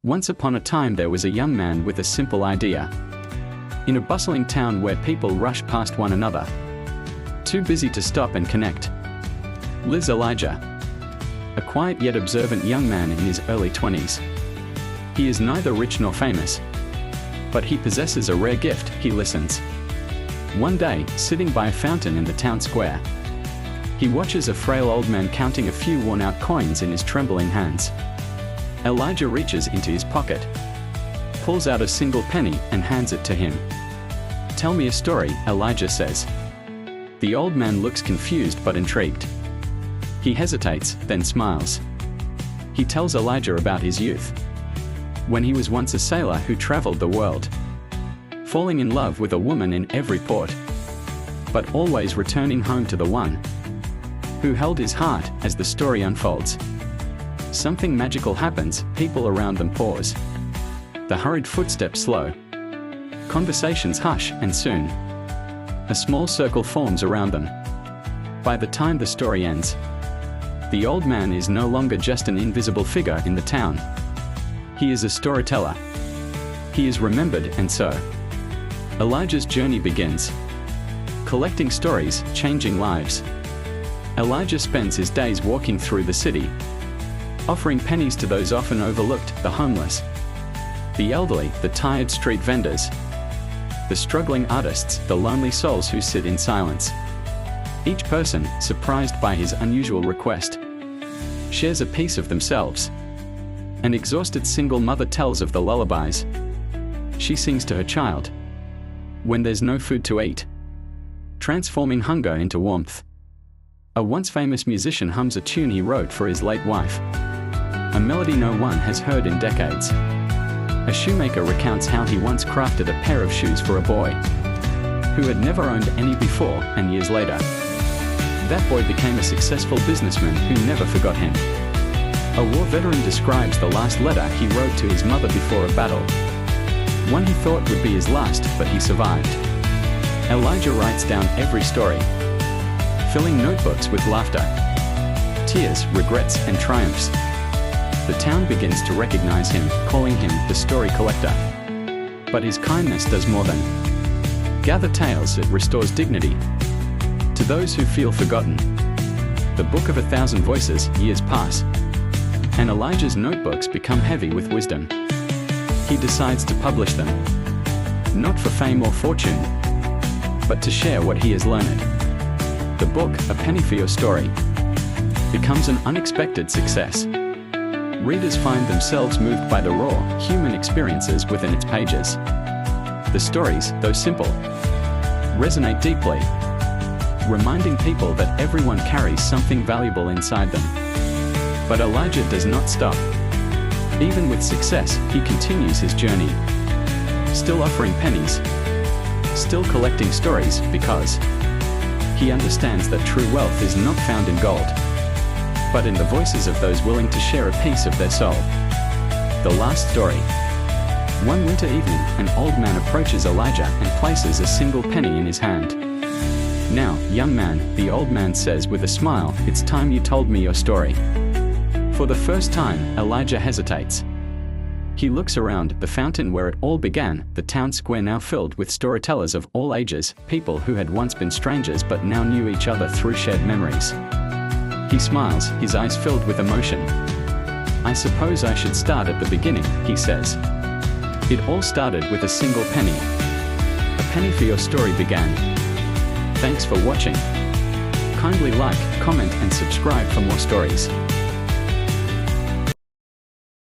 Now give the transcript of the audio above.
Once upon a time there was a young man with a simple idea. In a bustling town where people rush past one another, too busy to stop and connect, lives Elijah, a quiet yet observant young man in his early 20s. He is neither rich nor famous, but he possesses a rare gift: he listens. One day, sitting by a fountain in the town square, he watches a frail old man counting a few worn-out coins in his trembling hands. Elijah reaches into his pocket, pulls out a single penny, and hands it to him. "Tell me a story," Elijah says. The old man looks confused but intrigued. He hesitates, then smiles. He tells Elijah about his youth, when he was once a sailor who traveled the world, falling in love with a woman in every port, but always returning home to the one who held his heart. As the story unfolds, something magical happens. People around them pause. The hurried footsteps slow. Conversations hush, and soon, a small circle forms around them. By the time the story ends, the old man is no longer just an invisible figure in the town. He is a storyteller. He is remembered, and so Elijah's journey begins. Collecting stories, changing lives. Elijah spends his days walking through the city, offering pennies to those often overlooked: the homeless, the elderly, the tired street vendors, the struggling artists, the lonely souls who sit in silence. Each person, surprised by his unusual request, shares a piece of themselves. An exhausted single mother tells of the lullabies she sings to her child when there's no food to eat, transforming hunger into warmth. A once famous musician hums a tune he wrote for his late wife, a melody no one has heard in decades. A shoemaker recounts how he once crafted a pair of shoes for a boy who had never owned any before, and years later, that boy became a successful businessman who never forgot him. A war veteran describes the last letter he wrote to his mother before a battle, one he thought would be his last, but he survived. Elijah writes down every story, filling notebooks with laughter, tears, regrets, and triumphs. The town begins to recognize him, calling him the story collector. But his kindness does more than gather tales. It restores dignity to those who feel forgotten. The book of 1,000 voices. Years pass, and Elijah's notebooks become heavy with wisdom. He decides to publish them, not for fame or fortune, but to share what he has learned. The book, A Penny for Your Story, becomes an unexpected success. Readers find themselves moved by the raw, human experiences within its pages. The stories, though simple, resonate deeply, reminding people that everyone carries something valuable inside them. But Elijah does not stop. Even with success, he continues his journey, still offering pennies, still collecting stories, because he understands that true wealth is not found in gold, but in the voices of those willing to share a piece of their soul. The last story. One winter evening, an old man approaches Elijah and places a single penny in his hand. "Now, young man," the old man says with a smile, "it's time you told me your story." For the first time, Elijah hesitates. He looks around, the fountain where it all began, the town square now filled with storytellers of all ages, people who had once been strangers but now knew each other through shared memories. He smiles, his eyes filled with emotion. "I suppose I should start at the beginning," he says. "It all started with a single penny. A penny for your story began. Thanks for watching. Kindly like, comment, and subscribe for more stories."